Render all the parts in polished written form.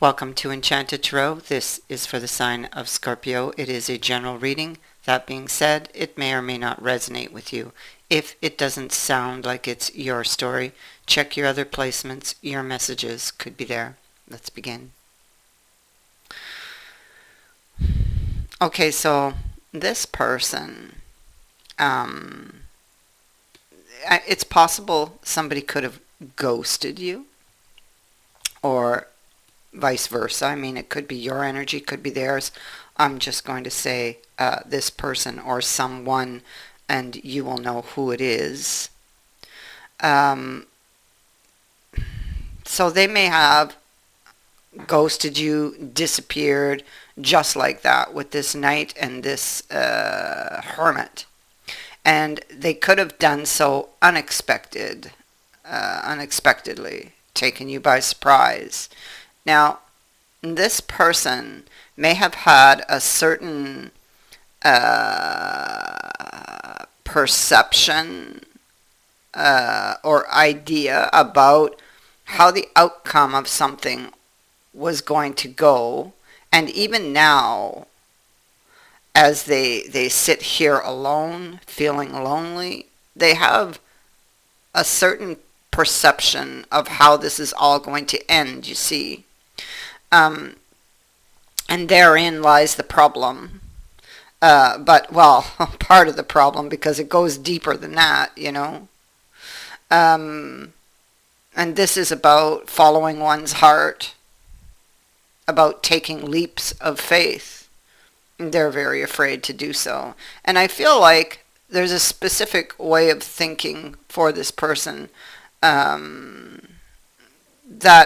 Welcome to Enchanted Tarot. This is for the sign of Scorpio. It is a general reading. That being said, it may or may not resonate with you. If it doesn't sound like it's your story, check your other placements. Your messages could be there. Let's begin. Okay, so this person, it's possible somebody could have ghosted you or vice versa. I mean, it could be your energy, could be theirs. I'm just going to say this person or someone, and you will know who it is. So they may have ghosted you, disappeared, just like that with this knight and this hermit. And they could have done so unexpectedly, taken you by surprise. Now, this person may have had a certain perception or idea about how the outcome of something was going to go. And even now, as they sit here alone, feeling lonely, they have a certain perception of how this is all going to end, you see. And therein lies the problem. But, well, part of the problem, because it goes deeper than that, you know. And this is about following one's heart, about taking leaps of faith. They're very afraid to do so. And I feel like there's a specific way of thinking for this person that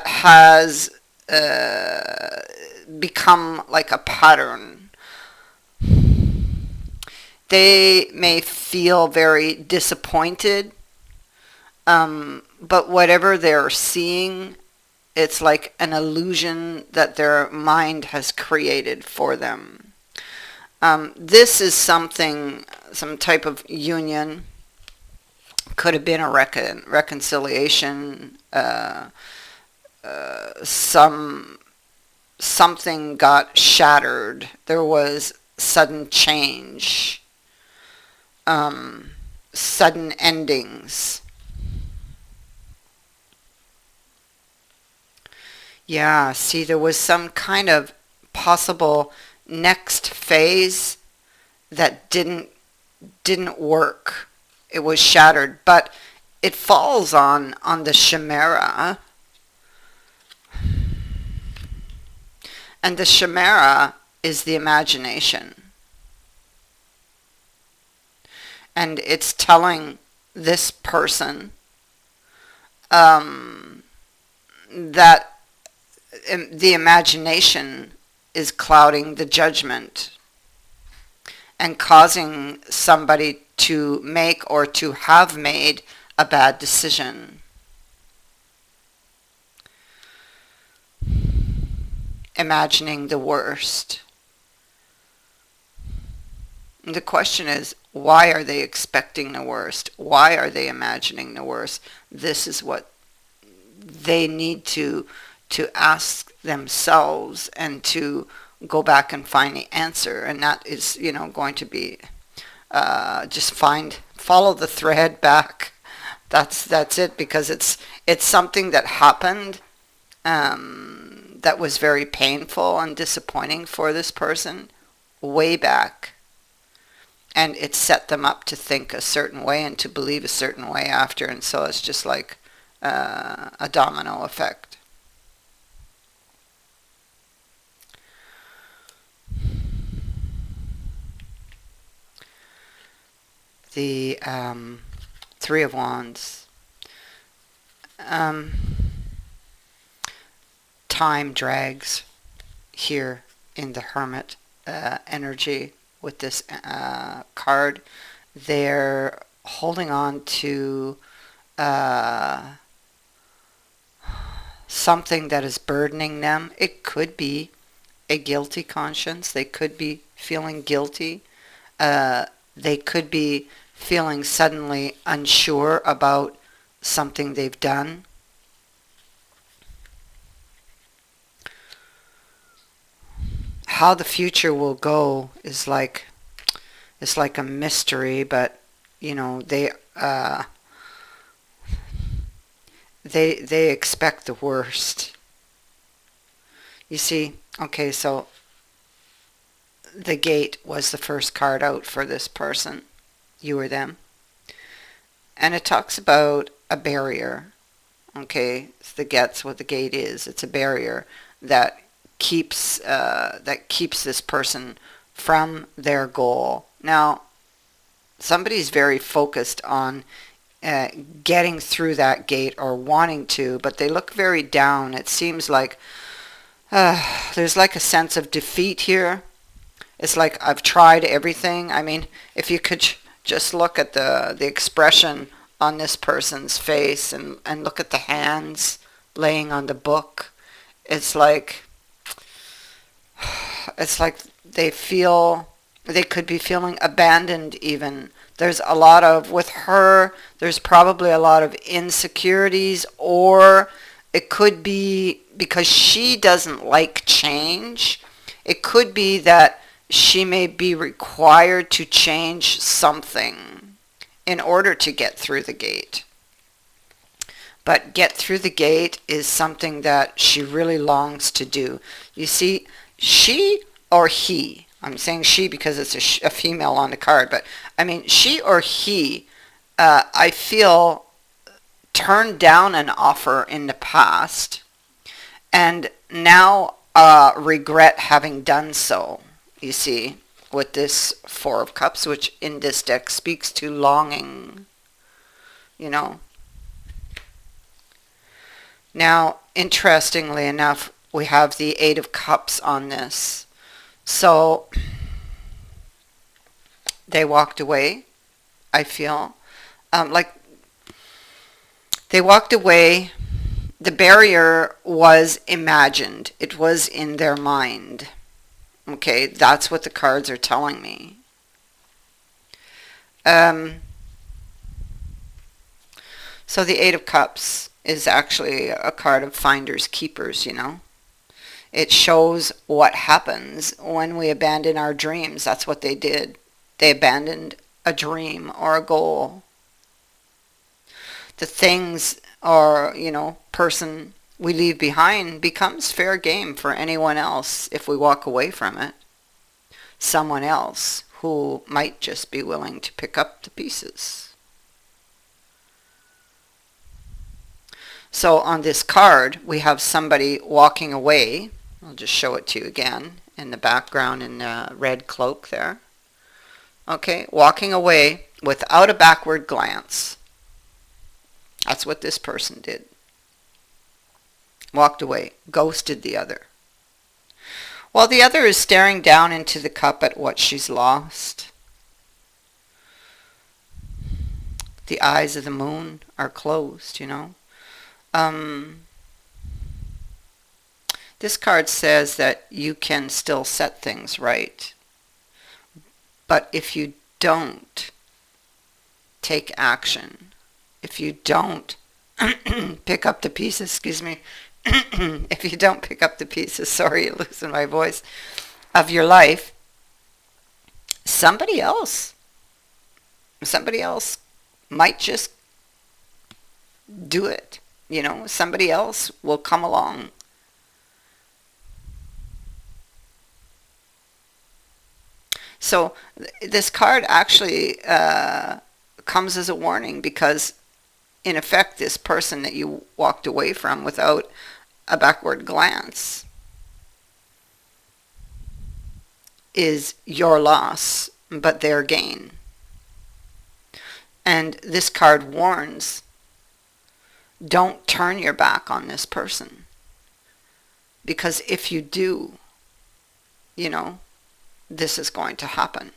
has become like a pattern. They may feel very disappointed, but whatever they're seeing, it's like an illusion that their mind has created for them. This is something, some type of union. Could have been a reconciliation. Something got shattered. There was sudden change, sudden endings. Yeah, see, there was some kind of possible next phase that didn't work. It was shattered, but it falls on the chimera. And the chimera is the imagination. And it's telling this person that the imagination is clouding the judgment and causing somebody to make or to have made a bad decision. Imagining the worst. And the question is, why are they expecting the worst? Why are they imagining the worst? This is what they need to ask themselves and to go back and find the answer. And that is, you know, going to be just follow the thread back. That's it, because it's something that happened that was very painful and disappointing for this person way back. And it set them up to think a certain way and to believe a certain way after. And so it's just like a domino effect. The Three of Wands. Time drags here in the Hermit energy with this card. They're holding on to something that is burdening them. It could be a guilty conscience. They could be feeling guilty. They could be feeling suddenly unsure about something they've done. how the future will go is like, it's like a mystery, but you know, they expect the worst. You see, okay, so the gate was the first card out for this person, you or them. And it talks about a barrier. Okay, so that's what the gate is. It's a barrier that keeps this person from their goal. Now, somebody's very focused on getting through that gate or wanting to, but they look very down. It seems like there's like a sense of defeat here. It's like I've tried everything. I mean, if you could just look at the expression on this person's face and look at the hands laying on the book, it's like they could be feeling abandoned even. There's a lot of, with her, there's probably a lot of insecurities, or it could be because she doesn't like change. It could be that she may be required to change something in order to get through the gate. But get through the gate is something that she really longs to do. You see, she or he, I'm saying she because it's a female on the card, but I mean she or he, I feel, turned down an offer in the past and now regret having done so. You see, with this Four of Cups, which in this deck speaks to longing, you know. Now, interestingly enough, we have the Eight of Cups on this. So, they walked away, I feel. Like, they walked away. The barrier was imagined. It was in their mind. Okay, that's what the cards are telling me. So the Eight of Cups is actually a card of finders keepers, you know. It shows what happens when we abandon our dreams. That's what they did. They abandoned a dream or a goal. The things or, you know, person we leave behind becomes fair game for anyone else if we walk away from it. Someone else who might just be willing to pick up the pieces. So on this card, we have somebody walking away. I'll just show it to you again in the background in the red cloak there. Okay, walking away without a backward glance. That's what this person did. Walked away, ghosted the other. While the other is staring down into the cup at what she's lost. The eyes of the moon are closed, you know. This card says that you can still set things right. But if you don't take action, if you don't pick up the pieces, excuse me, if you don't pick up the pieces, sorry, losing my voice, of your life, somebody else might just do it. You know, somebody else will come along. So this card actually comes as a warning because, in effect, this person that you walked away from without a backward glance is your loss, but their gain. And this card warns, don't turn your back on this person. Because if you do, you know, this is going to happen.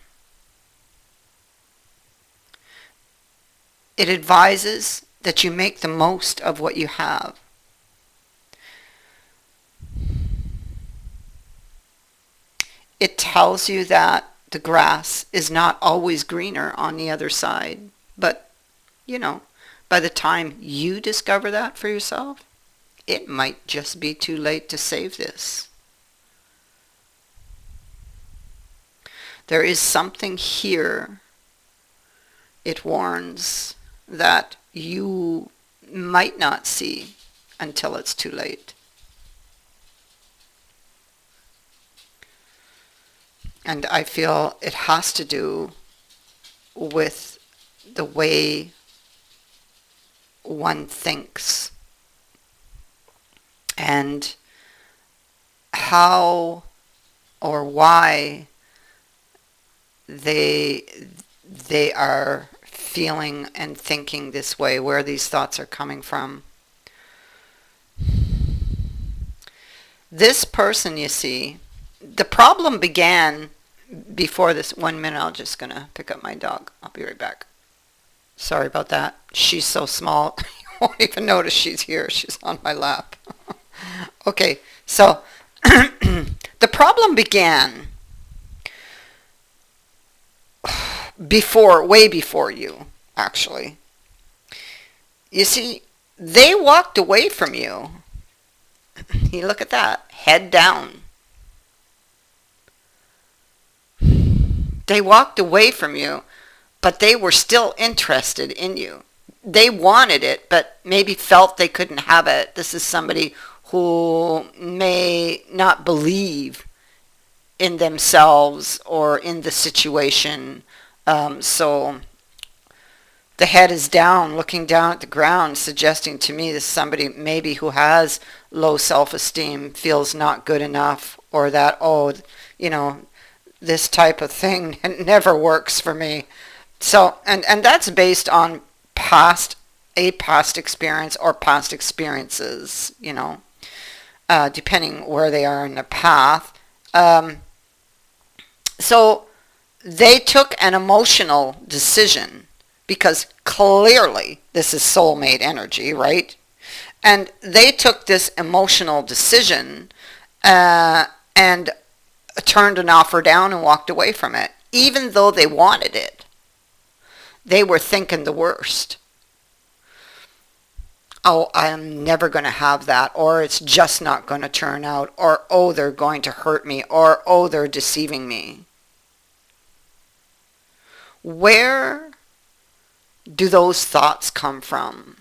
It advises that you make the most of what you have. It tells you that the grass is not always greener on the other side. But, you know, by the time you discover that for yourself, it might just be too late to save this. There is something here, it warns, that you might not see until it's too late. And I feel it has to do with the way one thinks and how or why they are feeling and thinking this way, where these thoughts are coming from. This person, you see, the problem began before this. 1 minute, I'm just going to pick up my dog. I'll be right back. Sorry about that. She's so small, you won't even notice she's here. She's on my lap. Okay, so the problem began way before you, actually. You see, they walked away from you. You look at that, head down. They walked away from you, but they were still interested in you. They wanted it, but maybe felt they couldn't have it. This is somebody who may not believe in themselves or in the situation. So the head is down, looking down at the ground, suggesting to me this is somebody maybe who has low self-esteem, feels not good enough, or that, oh, you know, this type of thing never works for me. So, and that's based on past experience or past experiences, you know, depending where they are in the path. So they took an emotional decision, because clearly this is soulmate energy, right? And they took this emotional decision and turned an offer down and walked away from it. Even though they wanted it, they were thinking the worst. Oh, I'm never going to have that, or it's just not going to turn out, or oh, they're going to hurt me, or oh, they're deceiving me. Where do those thoughts come from?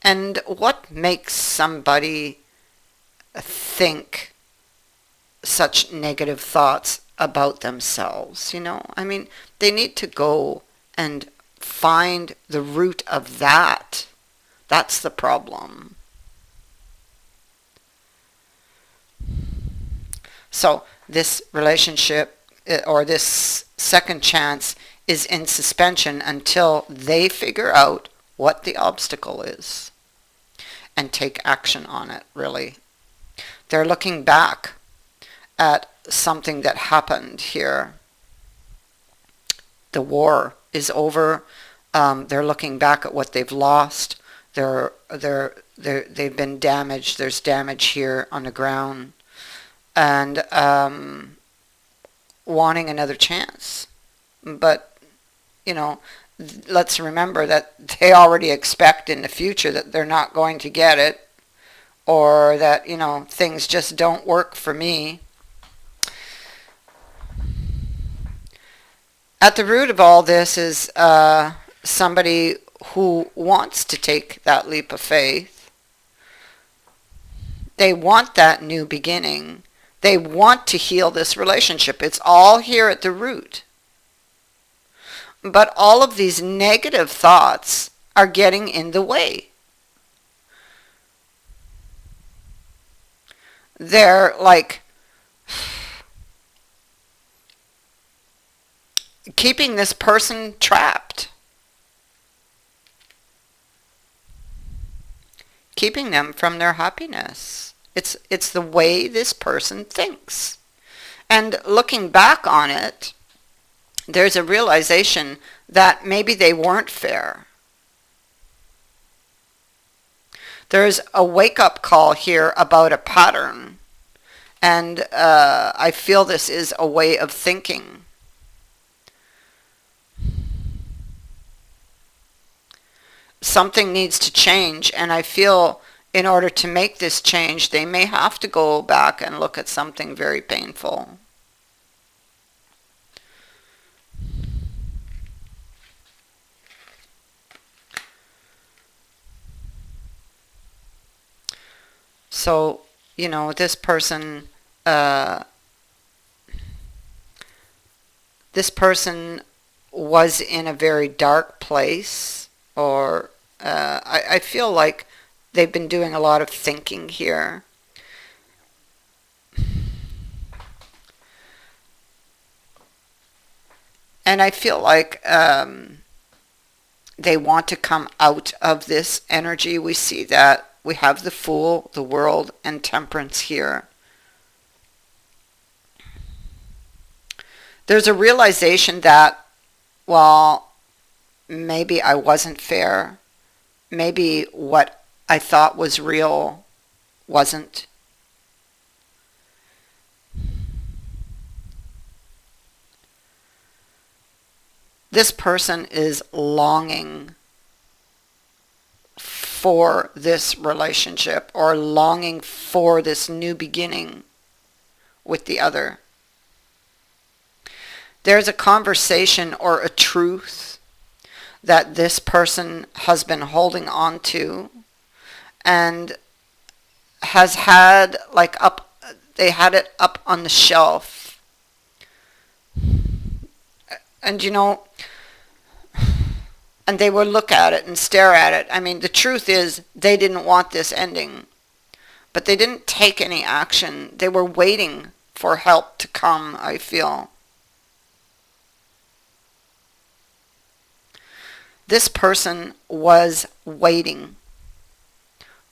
And what makes somebody think such negative thoughts about themselves? You know, I mean, they need to go and find the root of that. That's the problem. So this relationship or this second chance is in suspension until they figure out what the obstacle is and take action on it, really. They're looking back at something that happened here. The war is over. They're looking back at what they've lost. They've been damaged. There's damage here on the ground. And wanting another chance. But, you know, let's remember that they already expect in the future that they're not going to get it, or that, you know, things just don't work for me. At the root of all this is somebody who wants to take that leap of faith. They want that new beginning. They want to heal this relationship. It's all here at the root. But all of these negative thoughts are getting in the way. They're like keeping this person trapped. Keeping them from their happiness. It's the way this person thinks. And looking back on it, there's a realization that maybe they weren't fair. There's a wake-up call here about a pattern. And I feel this is a way of thinking. Something needs to change, and I feel in order to make this change, they may have to go back and look at something very painful. So, uh, this person was in a very dark place, or I feel like they've been doing a lot of thinking here. And I feel like they want to come out of this energy. We see that we have the Fool, the World, and Temperance here. There's a realization that, well, maybe I wasn't fair. Maybe what I thought was real wasn't. This person is longing for this relationship, or longing for this new beginning with the other. There's a conversation or a truth that this person has been holding on to, and has had they had it up on the shelf. And and they would look at it and stare at it. I mean, the truth is they didn't want this ending, but they didn't take any action. They were waiting for help to come, I feel. This person was waiting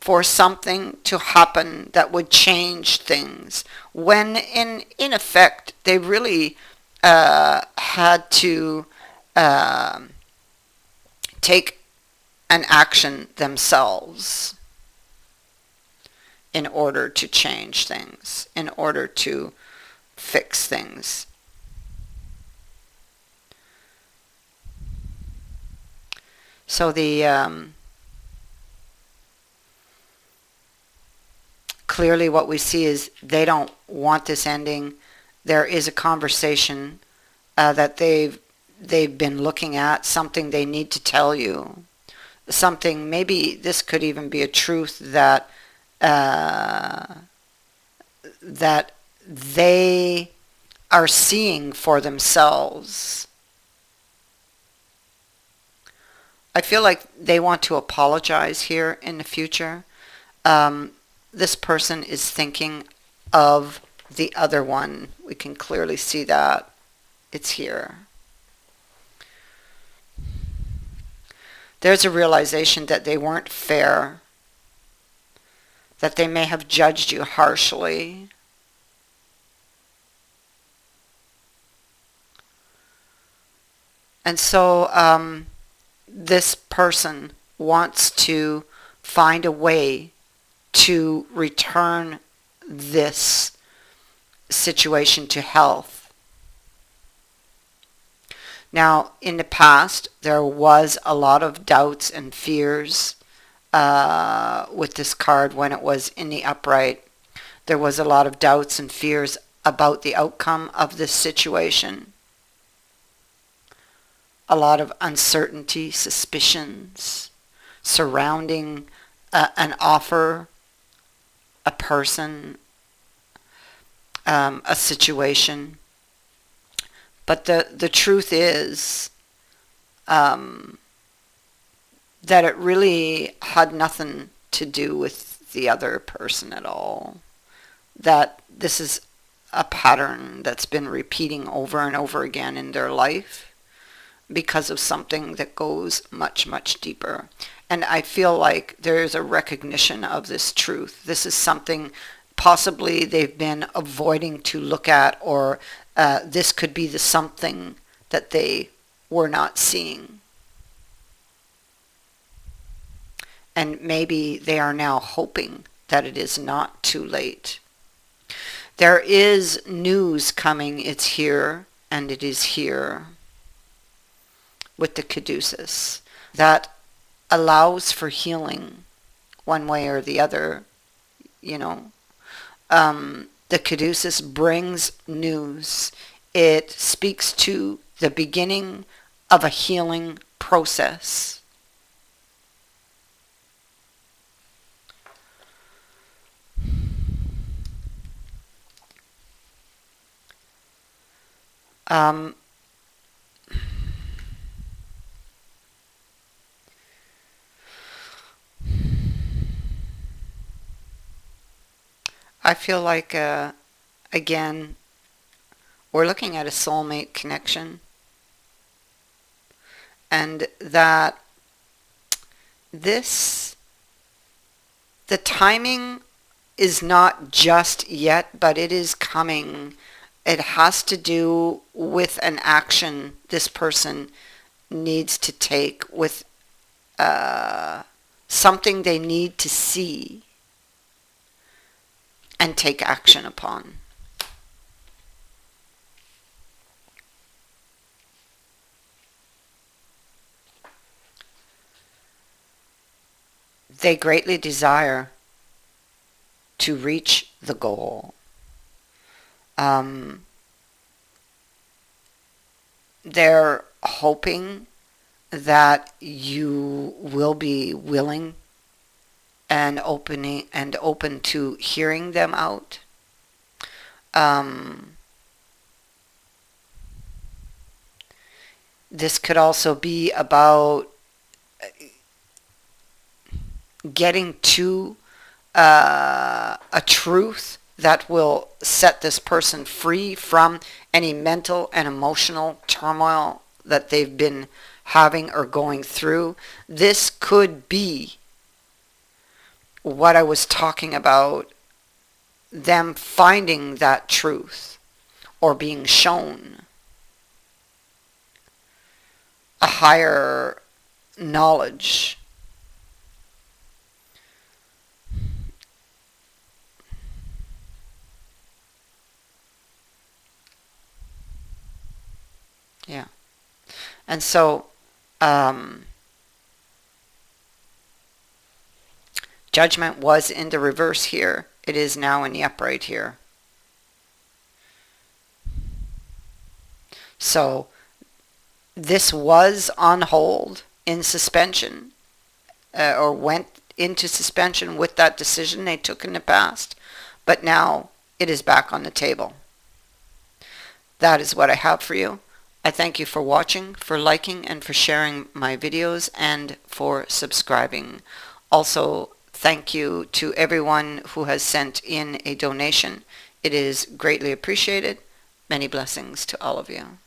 for something to happen that would change things, when in effect they really had to take an action themselves in order to change things, in order to fix things. So clearly what we see is they don't want this ending. There is a conversation that they've been looking at, something they need to tell you, something, maybe this could even be a truth that that they are seeing for themselves. I feel like they want to apologize here in the future. This person is thinking of the other one. We can clearly see that. It's here. There's a realization that they weren't fair, that they may have judged you harshly. And so this person wants to find a way to return this situation to health. Now, in the past, there was a lot of doubts and fears with this card when it was in the upright. There was a lot of doubts and fears about the outcome of this situation. A lot of uncertainty, suspicions surrounding an offer, a person, a situation. But the truth is that it really had nothing to do with the other person at all. That this is a pattern that's been repeating over and over again in their life, because of something that goes much, much deeper. And I feel like there's a recognition of this truth. This is something possibly they've been avoiding to look at, or this could be the something that they were not seeing. And maybe they are now hoping that it is not too late. There is news coming. It's here, and it is here, with the caduceus, that allows for healing one way or the other. The caduceus brings news. It speaks to the beginning of a healing process. Um, I feel like, again, we're looking at a soulmate connection, and that this, the timing is not just yet, but it is coming. It has to do with an action this person needs to take, with uh, something they need to see and take action upon. They greatly desire to reach the goal. Um, they're hoping that you will be willing and open to hearing them out. Um, this could also be about getting to a truth that will set this person free from any mental and emotional turmoil that they've been having or going through. This could be what I was talking about, them finding that truth or being shown a higher knowledge. Yeah. And so, um, judgment was in the reverse here. It is now in the upright here. So, this was on hold, in suspension, or went into suspension with that decision they took in the past. But now it is back on the table. That is what I have for you. I thank you for watching, for liking, and for sharing my videos, and for subscribing. Also, thank you to everyone who has sent in a donation. It is greatly appreciated. Many blessings to all of you.